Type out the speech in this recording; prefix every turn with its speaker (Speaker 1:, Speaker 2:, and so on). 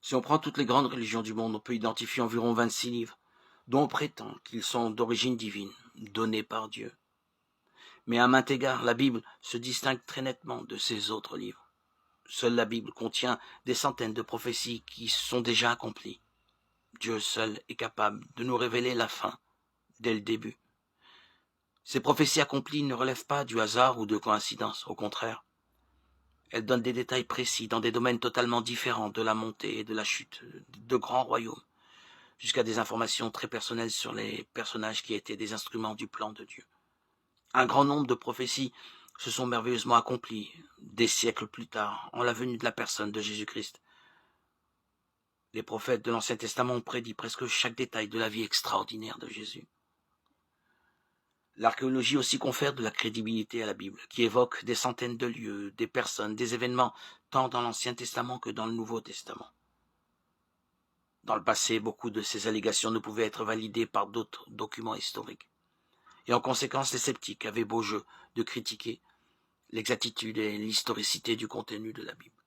Speaker 1: Si on prend toutes les grandes religions du monde, on peut identifier environ 26 livres, dont on prétend qu'ils sont d'origine divine, donnés par Dieu. Mais à maints égards, la Bible se distingue très nettement de ces autres livres. Seule la Bible contient des centaines de prophéties qui sont déjà accomplies. Dieu seul est capable de nous révéler la fin, dès le début. Ces prophéties accomplies ne relèvent pas du hasard ou de coïncidence, au contraire. Elles donnent des détails précis dans des domaines totalement différents de la montée et de la chute de grands royaumes, jusqu'à des informations très personnelles sur les personnages qui étaient des instruments du plan de Dieu. Un grand nombre de prophéties se sont merveilleusement accomplies des siècles plus tard, en la venue de la personne de Jésus-Christ. Les prophètes de l'Ancien Testament ont prédit presque chaque détail de la vie extraordinaire de Jésus. L'archéologie aussi confère de la crédibilité à la Bible, qui évoque des centaines de lieux, des personnes, des événements, tant dans l'Ancien Testament que dans le Nouveau Testament. Dans le passé, beaucoup de ces allégations ne pouvaient être validées par d'autres documents historiques. Et en conséquence, les sceptiques avaient beau jeu de critiquer l'exactitude et l'historicité du contenu de la Bible.